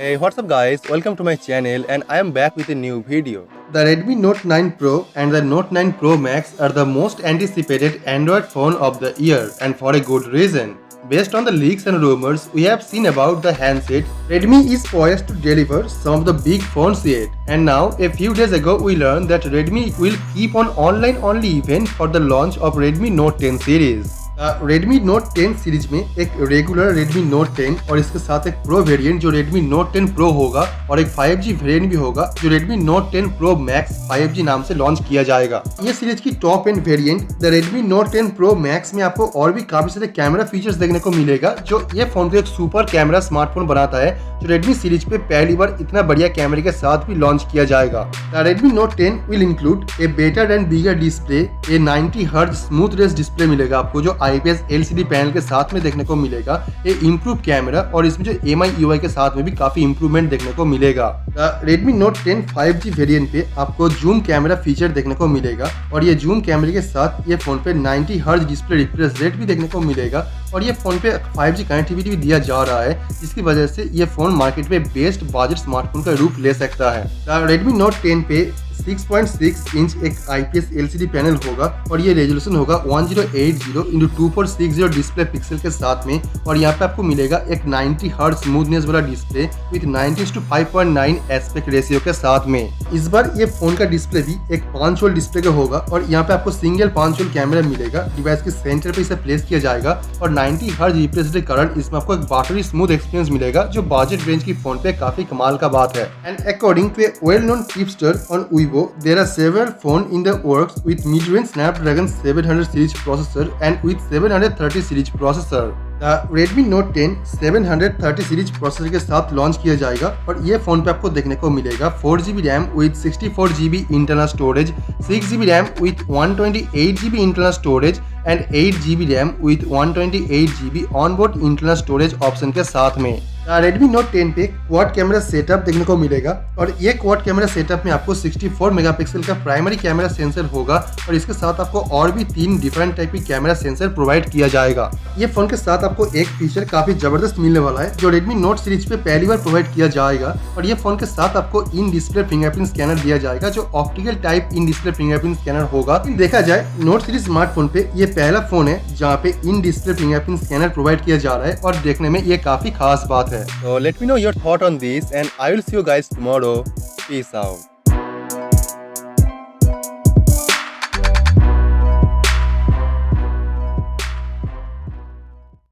Hey, what's up guys? Welcome to my channel and I am back with a new video. The Redmi Note 9 Pro and the Note 9 Pro Max are the most anticipated Android phone of the year, and for a good reason. Based on the leaks and rumors we have seen about the handset, Redmi is poised to deliver some of the big phones yet. And now, a few days ago we learned that Redmi will keep on online only event for the launch of Redmi Note 10 series. Redmi Note 10 series में एक regular Redmi Note 10 और इसके साथ एक pro variant जो Redmi Note 10 Pro होगा और एक 5G वेरिएंट भी होगा जो Redmi Note 10 Pro Max 5G नाम से लॉन्च किया जाएगा। ये सीरीज की top end variant the Redmi Note 10 Pro Max में आपको और भी काफी सारे कैमरा फीचर्स देखने को मिलेगा जो ये फोन को एक सुपर कैमरा स्मार्टफोन बनाता है जो Redmi सीरीज पे पहली बार इतना बढ़िया कैमरे के साथ भी लॉन्च किया जाएगा। The Redmi Note 10 will include a better and bigger display, a 90 Hz smooth race display मिलेगा आपको जो IPS LCD पैनल के साथ में देखने को मिलेगा, ये इम्प्रूव कैमरा और इसमें जो MI UI के साथ में भी काफी इम्प्रूवमेंट देखने को मिलेगा। Redmi Note 10 5G वेरिएंट पे आपको जूम कैमरा फीचर देखने को मिलेगा और ये जूम कैमरे के साथ ये फोन पे 90 Hz डिस्प्ले रिफ्रेश रेट भी देखने को मिलेगा और ये फोन पे 5G कनेक्टिविटी भी दिया जा रहा है जिसकी वजह से ये फोन मार्केट में बेस्ट बजट स्मार्टफोन का रूप ले सकता है। Redmi Note 10 पे 6.6 इंच एक IPS LCD पैनल होगा और ये रेजोल्यूशन होगा 1080x2460 डिस्प्ले पिक्सल के साथ में और यहाँ पे आपको मिलेगा एक 90 Hz स्मूथनेस वाला डिस्प्ले विद 90:5.9 एस्पेक्ट रेशियो के साथ में। इस बार ये फोन का डिस्प्ले भी एक 5 वोल्ट डिस्प्ले का होगा और यहाँ पे आपको सिंगल 5 वोल्ट कैमरा मिलेगा। डिवाइस के सेंटर पे इसे प्लेस किया जाएगा और 90 Hz रिफ्रेश के कारण इसमें आपको एक बटरी स्मूथ एक्सपीरियंस मिलेगा जो बजट रेंज की फोन पे काफी कमाल का बात है। And according to a well known tipster on there are several phones in the works with mid-range Snapdragon 700 series processor and with 730 series processor. The Redmi Note 10 730 series processor के साथ launch किया जाएगा और ये फोन पे आपको देखने को मिलेगा 4GB RAM with 64GB internal storage, 6GB RAM with 128GB internal storage and 8GB RAM with 128GB onboard internal storage option के साथ में। Redmi Note 10 पे क्वाड कैमरा सेटअप देखने को मिलेगा और ये क्वाड कैमरा सेटअप में आपको 64 मेगापिक्सल का प्राइमरी कैमरा सेंसर होगा और इसके साथ आपको और भी 3 डिफरेंट टाइप की कैमरा सेंसर प्रोवाइड किया जाएगा। ये फोन के साथ आपको एक फीचर काफी जबरदस्त मिलने वाला है जो Redmi Note सीरीज पे पहली बार प्रोवाइड किया जाएगा और ये फोन के साथ आपको इन डिस्प्ले फिंगरप्रिंट स्कैनर दिया जाएगा जो optical type in display fingerprint scanner होगा। देखा जाए नोट सीरीज स्मार्टफोन पे ये पहला फोन है जहाँ पे in display fingerprint scanner provide किया जा रहा है और देखने में ये काफी खास बात है। So let me know your thought on this and I will see you guys tomorrow. Peace out.